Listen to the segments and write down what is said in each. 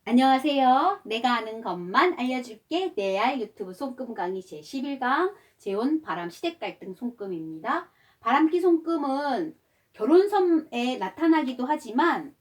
안녕하세요. 내가 아는 것만 알려줄게. 내알 유튜브 손금 강의 제11강 재혼 바람 시댁 갈등 손금입니다. 바람기 손금은 결혼선에 나타나기도 하지만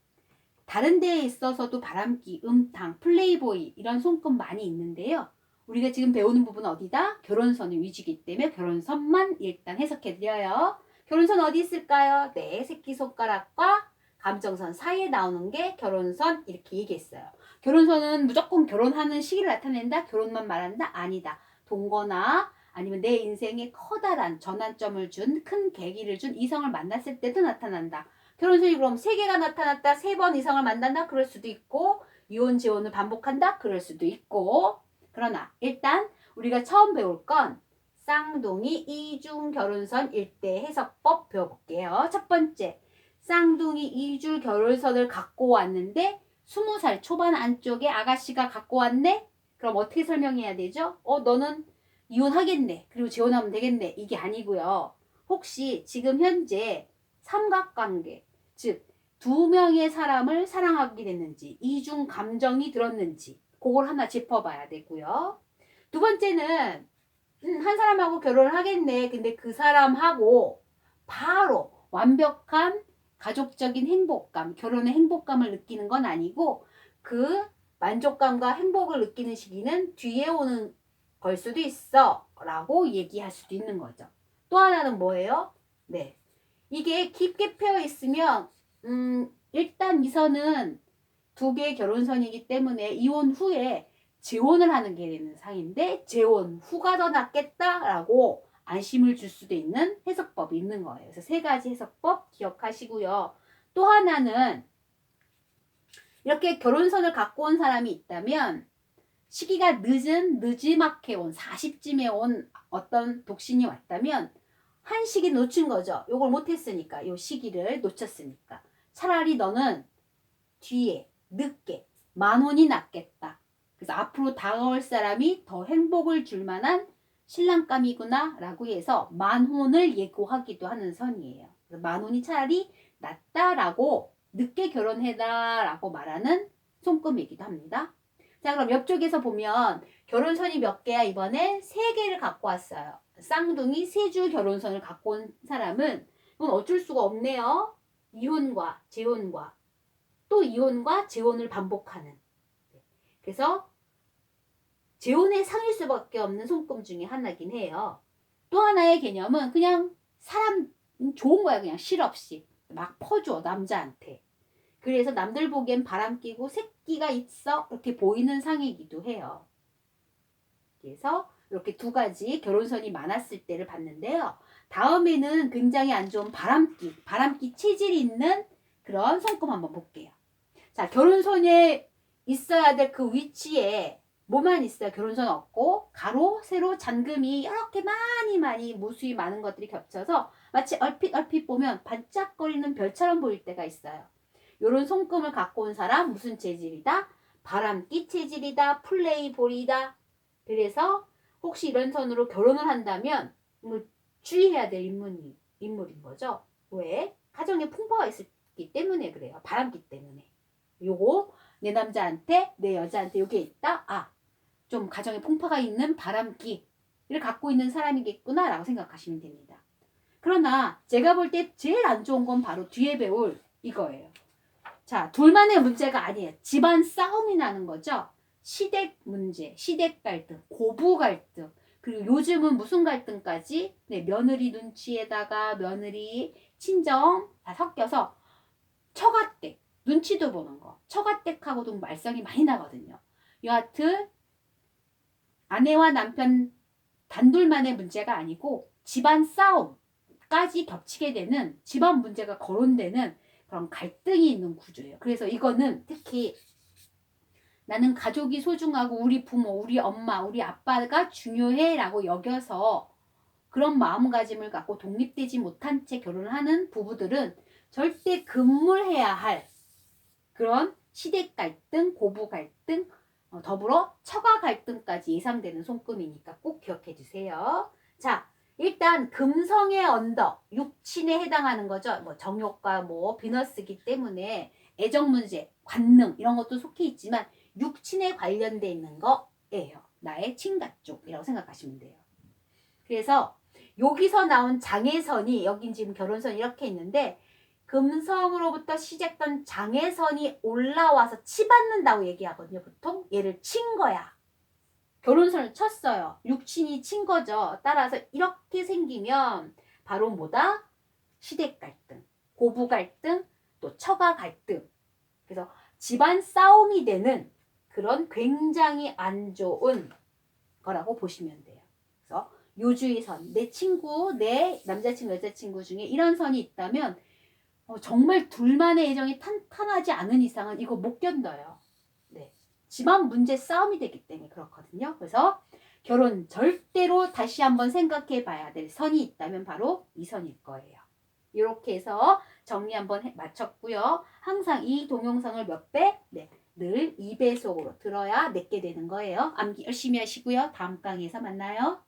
다른 데에 있어서도 바람기, 음탕, 플레이보이 이런 손금 많이 있는데요. 우리가 지금 배우는 부분은 어디다? 결혼선의 위주이기 때문에 결혼선만 일단 해석해 드려요. 결혼선 어디 있을까요? 네, 새끼손가락과 감정선 사이에 나오는 게 결혼선 이렇게 얘기했어요. 결혼선은 무조건 결혼하는 시기를 나타낸다? 결혼만 말한다? 아니다. 동거나 아니면 내 인생에 커다란 전환점을 준 큰 계기를 준 이성을 만났을 때도 나타난다. 결혼선이 그럼 3개가 나타났다. 3번 이상을 만난다. 그럴 수도 있고 이혼 재혼을 반복한다. 그럴 수도 있고 그러나 일단 우리가 처음 배울 건 쌍둥이 이중 결혼선 일대 해석법 배워볼게요. 첫 번째, 쌍둥이 이중 결혼선을 갖고 왔는데 20살 초반 안쪽에 아가씨가 갖고 왔네? 그럼 어떻게 설명해야 되죠? 너는 이혼하겠네. 그리고 재혼하면 되겠네. 이게 아니고요. 혹시 지금 현재 삼각관계, 즉 두 명의 사람을 사랑하게 됐는지 이중 감정이 들었는지 그걸 하나 짚어봐야 되고요. 두 번째는 한 사람하고 결혼을 하겠네. 근데 그 사람하고 바로 완벽한 가족적인 행복감, 결혼의 행복감을 느끼는 건 아니고 그 만족감과 행복을 느끼는 시기는 뒤에 오는 걸 수도 있어 라고 얘기할 수도 있는 거죠. 또 하나는 뭐예요? 네, 이게 깊게 패여 있으면 일단 이 선은 두 개의 결혼선이기 때문에 이혼 후에 재혼을 하는 게 되는 상인데 재혼 후가 더 낫겠다라고 안심을 줄 수도 있는 해석법이 있는 거예요. 그래서 3가지 해석법 기억하시고요. 또 하나는 이렇게 결혼선을 갖고 온 사람이 있다면 시기가 늦지막해 온 40쯤에 온 어떤 독신이 왔다면 한 시기 놓친 거죠. 요걸 못했으니까, 요 시기를 놓쳤으니까. 차라리 너는 뒤에 늦게 만혼이 낫겠다. 그래서 앞으로 다가올 사람이 더 행복을 줄 만한 신랑감이구나 라고 해서 만혼을 예고하기도 하는 선이에요. 그래서 만혼이 차라리 낫다라고 늦게 결혼해라 라고 말하는 손금이기도 합니다. 자, 그럼 옆쪽에서 보면 결혼선이 몇 개야? 이번에 3개를 갖고 왔어요. 쌍둥이 3줄 결혼선을 갖고 온 사람은 이건 어쩔 수가 없네요. 이혼과 재혼과 또 이혼과 재혼을 반복하는. 그래서 재혼의 상일 수밖에 없는 손금 중에 하나긴 해요. 또 하나의 개념은 그냥 사람 좋은 거야. 그냥 실없이 막 퍼줘 남자한테. 그래서 남들 보기엔 바람끼고 새끼가 있어 이렇게 보이는 상이기도 해요. 그래서 이렇게 2가지 결혼선이 많았을 때를 봤는데요. 다음에는 굉장히 안 좋은 바람기 체질이 있는 그런 손금 한번 볼게요. 자, 결혼선에 있어야 될 그 위치에 뭐만 있어요? 결혼선 없고 가로, 세로, 잔금이 이렇게 많이 무수히 많은 것들이 겹쳐서 마치 얼핏 보면 반짝거리는 별처럼 보일 때가 있어요. 요런 손금을 갖고 온 사람 무슨 체질이다? 바람기 체질이다. 플레이볼이다. 그래서 혹시 이런 선으로 결혼을 한다면 뭐 주의해야 될 인물인 거죠. 왜? 가정에 풍파가 있기 때문에 그래요. 바람기 때문에. 요거 내 남자한테 내 여자한테 요게 있다. 좀 가정에 풍파가 있는 바람기를 갖고 있는 사람이겠구나 라고 생각하시면 됩니다. 그러나 제가 볼 때 제일 안 좋은 건 바로 뒤에 배울 이거예요. 자, 둘만의 문제가 아니에요. 집안 싸움이 나는 거죠. 시댁 문제, 시댁 갈등, 고부 갈등, 그리고 요즘은 무슨 갈등까지? 네, 며느리 눈치에다가 며느리 친정 다 섞여서 처가댁, 눈치도 보는 거. 처가댁하고도 말썽이 많이 나거든요. 여하튼 아내와 남편 단둘만의 문제가 아니고 집안 싸움까지 겹치게 되는 집안 문제가 거론되는 그런 갈등이 있는 구조예요. 그래서 이거는 특히 나는 가족이 소중하고 우리 부모, 우리 엄마, 우리 아빠가 중요해 라고 여겨서 그런 마음가짐을 갖고 독립되지 못한 채 결혼을 하는 부부들은 절대 금물해야 할 그런 시댁 갈등, 고부 갈등, 더불어 처가 갈등까지 예상되는 손금이니까 꼭 기억해 주세요. 자, 일단 금성의 언덕, 육친에 해당하는 거죠. 뭐 정욕과 뭐 비너스기 때문에 애정 문제, 관능 이런 것도 속해 있지만 육친에 관련돼 있는 거예요. 나의 친가 쪽이라고 생각하시면 돼요. 그래서 여기서 나온 장애선이 여긴 지금 결혼선이 이렇게 있는데 금성으로부터 시작된 장애선이 올라와서 치받는다고 얘기하거든요. 보통 얘를 친 거야. 결혼선을 쳤어요. 육친이 친 거죠. 따라서 이렇게 생기면 바로 뭐다? 시댁 갈등, 고부 갈등, 또 처가 갈등. 그래서 집안 싸움이 되는 그런 굉장히 안 좋은 거라고 보시면 돼요. 그래서 요주의선, 내 친구, 내 남자친구, 여자친구 중에 이런 선이 있다면 정말 둘만의 애정이 탄탄하지 않은 이상은 이거 못 견뎌요. 네. 집안 문제 싸움이 되기 때문에 그렇거든요. 그래서 결혼 절대로 다시 한번 생각해 봐야 될 선이 있다면 바로 이 선일 거예요. 이렇게 해서 정리 한번 마쳤고요. 항상 이 동영상을 몇 배? 네. 늘 2배속으로 들어야 내게 되는 거예요. 암기 열심히 하시고요. 다음 강의에서 만나요.